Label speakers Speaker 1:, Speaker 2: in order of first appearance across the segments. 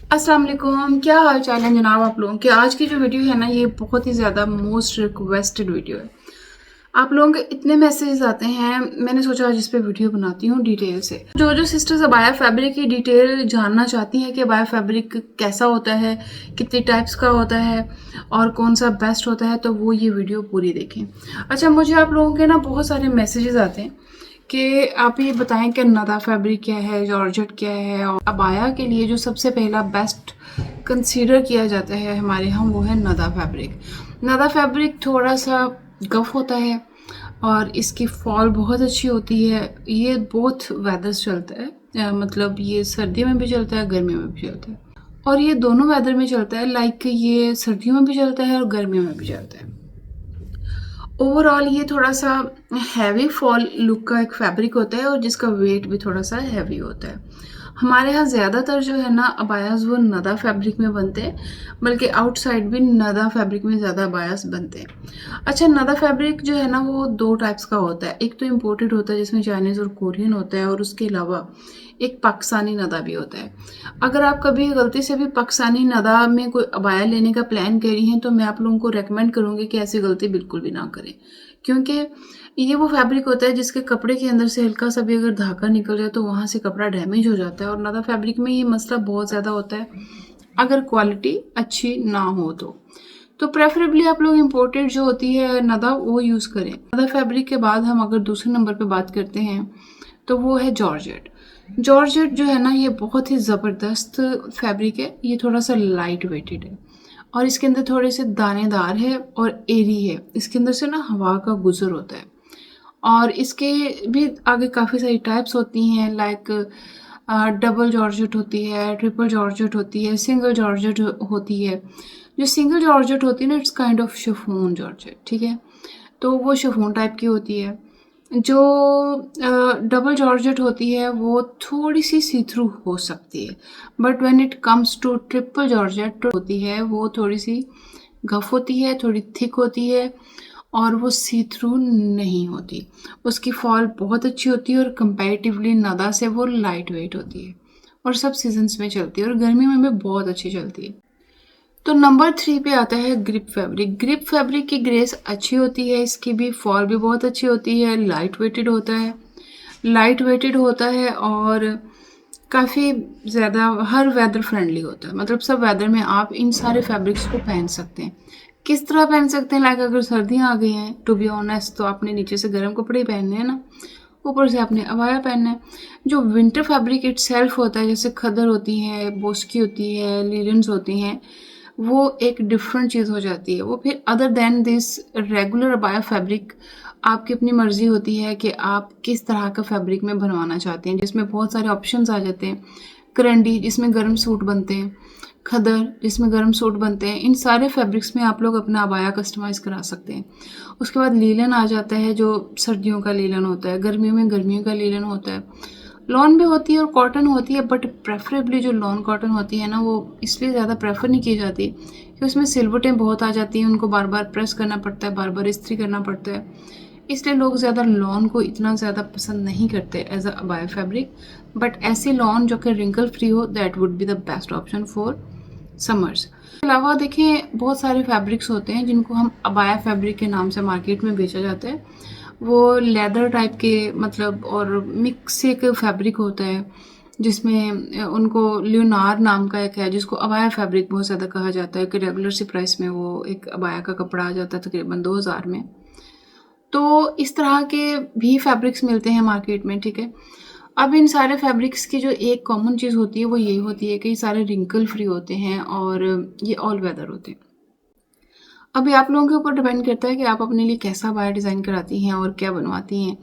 Speaker 1: अस्सलाम वालेकुम, क्या हाल चाल है जनाब आप लोगों के। आज की जो वीडियो है ना, ये बहुत ही ज़्यादा मोस्ट रिक्वेस्टेड वीडियो है। आप लोगों के इतने मैसेजेस आते हैं, मैंने सोचा आज इस पे वीडियो बनाती हूँ डिटेल से। जो जो सिस्टर्स अबाया फैब्रिक की डिटेल जानना चाहती हैं कि अबाया फैब्रिक कैसा होता है, कितनी टाइप्स का होता है और कौन सा बेस्ट होता है, तो वो ये वीडियो पूरी देखें। अच्छा, मुझे आप लोगों के ना बहुत सारे मैसेजेस आते हैं कि आप ये बताएं कि नदा फैब्रिक क्या है, जॉर्जेट क्या है, और अबाया के लिए जो सबसे पहला बेस्ट कंसीडर किया जाता है हमारे यहाँ, वो है नदा फैब्रिक। नदा फैब्रिक थोड़ा सा गफ होता है और इसकी फॉल बहुत अच्छी होती है। ये बोथ वेदर्स चलता है, मतलब ये सर्दियों में भी चलता है, गर्मियों में भी चलता है, और ये दोनों वेदर में चलता है। लाइक ये सर्दियों में भी चलता है और गर्मियों में भी चलता है। ओवरऑल ये थोड़ा सा हैवी फॉल लुक का एक फैब्रिक होता है और जिसका वेट भी थोड़ा सा हैवी होता है। हमारे यहाँ ज़्यादातर जो है ना अबायास वो नदा फैब्रिक में बनते हैं, बल्कि आउटसाइड भी नदा फैब्रिक में ज़्यादा अबायास बनते हैं। अच्छा, नदा फैब्रिक जो है ना वो दो टाइप्स का होता है। एक तो इम्पोर्टेड होता है जिसमें चाइनीज़ और कोरियन होता है, और उसके अलावा एक पाकिस्तानी नदा भी होता है। अगर आप कभी गलती से भी पाकिस्तानी नदा में कोई अबाया लेने का प्लान करी हैं, तो मैं आप लोगों को रेकमेंड करूँगी कि ऐसी गलती बिल्कुल भी ना करें, क्योंकि ये वो फैब्रिक होता है जिसके कपड़े के अंदर से हल्का सा भी अगर धागा निकल जाए तो वहाँ से कपड़ा डैमेज हो जाता है। और नदा फैब्रिक में ये मसला बहुत ज़्यादा होता है अगर क्वालिटी अच्छी ना हो तो प्रेफरेबली आप लोग इम्पोर्टेड जो होती है नदा वो यूज़ करें। नदा फैब्रिक के बाद हम अगर दूसरे नंबर पे बात करते हैं तो वो है जॉर्जेट। जॉर्जेट जो है ना ये बहुत ही ज़बरदस्त फैब्रिक है। ये थोड़ा सा लाइट वेटेड है और इसके अंदर थोड़े से दानेदार है और एरी है। इसके अंदर से ना हवा का गुजर होता है, और इसके भी आगे काफ़ी सारी टाइप्स होती हैं। लाइक डबल जॉर्जेट होती है, ट्रिपल जॉर्जेट होती है, सिंगल जॉर्जेट होती है। जो सिंगल जॉर्जेट होती है ना, it's kind of chiffon georgette, ठीक है, तो वो शिफॉन टाइप की होती है। जो डबल जॉर्जेट होती है वो थोड़ी सी सी थ्रू हो सकती है, but when it comes to triple georgette होती है वो थोड़ी सी गफ होती है, थोड़ी थिक होती है और वो सी थ्रू नहीं होती। उसकी फॉल बहुत अच्छी होती है और कंपैरेटिवली नदा से वो लाइट वेट होती है और सब सीजन्स में चलती है और गर्मी में भी बहुत अच्छी चलती है। तो नंबर 3 पे आता है ग्रिप फैब्रिक। ग्रिप फैब्रिक की ग्रेस अच्छी होती है, इसकी भी फॉल भी बहुत अच्छी होती है, लाइट वेटेड होता है, और काफ़ी ज़्यादा हर वेदर फ्रेंडली होता है। मतलब सब वेदर में आप इन सारे फैब्रिक्स को पहन सकते हैं। किस तरह पहन सकते हैं? लाइक अगर सर्दियाँ आ गई हैं, टू बी ऑनेस्ट, तो आपने नीचे से गर्म कपड़े ही पहनने हैं ना, ऊपर से आपने अबाया पहनना है। जो विंटर फैब्रिक इटसेल्फ होता है, जैसे खदर होती है, बोस्की होती है, लिनन्स होती हैं, वो एक डिफरेंट चीज़ हो जाती है। वो फिर other than this regular abaya fabric आपकी अपनी मर्ज़ी होती है कि आप किस तरह का फैब्रिक में बनवाना चाहते हैं, जिसमें बहुत सारे ऑप्शंस आ जाते हैं। करंडी जिसमें गर्म सूट बनते हैं, खदर जिसमें गर्म सूट बनते हैं, इन सारे फैब्रिक्स में आप लोग अपना अबाया कस्टमाइज़ करा सकते हैं। उसके बाद लीलन आ जाता है, जो सर्दियों का लीलन होता है, गर्मियों में गर्मियों का लीलन होता है। लॉन भी होती है और कॉटन होती है, बट प्रेफरेबली जो लॉन कॉटन होती है ना, वो इसलिए ज़्यादा प्रेफर नहीं की जाती कि उसमें सिलवटें बहुत आ जाती हैं, उनको बार बार प्रेस करना पड़ता है, बार बार इस्त्री करना पड़ता है, इसलिए लोग ज़्यादा लॉन को इतना ज़्यादा पसंद नहीं करते as a abaya fabric. But ऐसी लॉन जो कि रिंकल फ्री हो, that would be the best option for summers. इसके अलावा देखें, बहुत सारे फैब्रिक्स होते हैं जिनको हम अबाया फैब्रिक के नाम से मार्केट में बेचा जाता है। वो लेदर टाइप के, मतलब, और मिक्स एक फैब्रिक होता है जिसमें उनको लियोनार नाम का एक है, जिसको अबाया फैब्रिक बहुत ज़्यादा कहा जाता है कि रेगुलर सी प्राइस में वो एक अबाया का कपड़ा आ जाता है तकरीबन 2000 में। तो इस तरह के भी फैब्रिक्स मिलते हैं मार्केट में, ठीक है। अब इन सारे फैब्रिक्स की जो एक कॉमन चीज़ होती है वो यही होती है कि ये सारे रिंकल फ्री होते हैं और ये ऑल वेदर होते हैं। अभी आप लोगों के ऊपर डिपेंड करता है कि आप अपने लिए कैसा अबाया डिज़ाइन कराती हैं और क्या बनवाती हैं।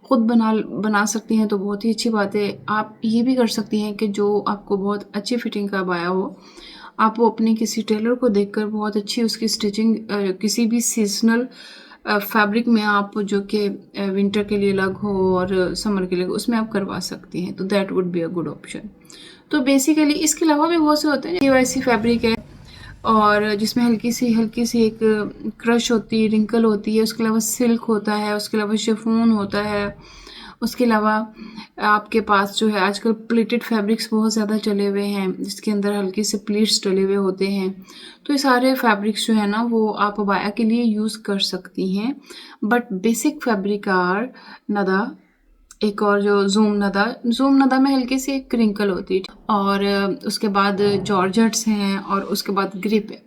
Speaker 1: खुद बना सकती हैं तो बहुत ही अच्छी बात है। आप ये भी कर सकती हैं कि जो आपको बहुत अच्छी फिटिंग का अबाया हो, आप वो अपने किसी टेलर को देखकर बहुत अच्छी उसकी स्टिचिंग किसी भी सीजनल फैब्रिक में आप, जो कि विंटर के लिए अलग हो और समर के लिए, उसमें आप करवा सकती हैं, तो that would be a good option. तो बेसिकली इसके अलावा भी बहुत से होते हैं, वैसी फैब्रिक है और जिसमें हल्की सी एक क्रश होती है, रिंकल होती है। उसके अलावा सिल्क होता है, उसके अलावा शिफॉन होता है, उसके अलावा आपके पास जो है आजकल प्लेटेड फैब्रिक्स बहुत ज़्यादा चले हुए हैं, जिसके अंदर हल्के से प्लीट्स डले हुए होते हैं। तो ये सारे फैब्रिक्स जो है ना वो आप अबाया के लिए यूज़ कर सकती हैं। बट बेसिक फैब्रिक आर नदा, एक और जो जूम नदा में हल्की सी एक क्रिंकल होती है, और उसके बाद जॉर्जेट्स हैं, और उसके बाद ग्रिप है,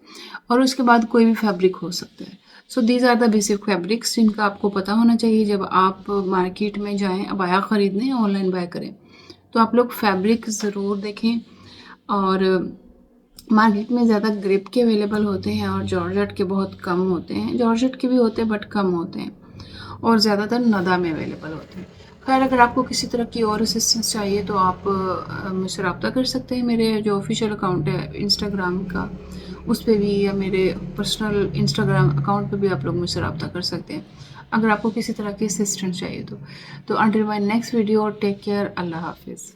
Speaker 1: और उसके बाद कोई भी फैब्रिक हो सकता है। So these are the basic fabrics जिनका आपको पता होना चाहिए जब आप मार्केट में जाएं अबाया ख़रीदने, ऑनलाइन बाय करें। तो आप लोग फैब्रिक ज़रूर देखें, और मार्केट में ज़्यादा ग्रिप के अवेलेबल होते हैं और जॉर्जेट के बहुत कम होते हैं। जॉर्जेट के भी होते हैं बट कम होते हैं, और ज़्यादातर नदा में अवेलेबल होते हैं। खैर, अगर आपको किसी तरह की और असिस्टेंस चाहिए तो आप मुझसे रब्ता कर सकते हैं। मेरे जो ऑफिशियल अकाउंट है इंस्टाग्राम का, उस पर भी, या मेरे पर्सनल इंस्टाग्राम अकाउंट पे भी आप लोग मुझसे रब्ता कर सकते हैं अगर आपको किसी तरह की असिस्टेंस चाहिए तो until my next video, take care, अल्लाह हाफिज़।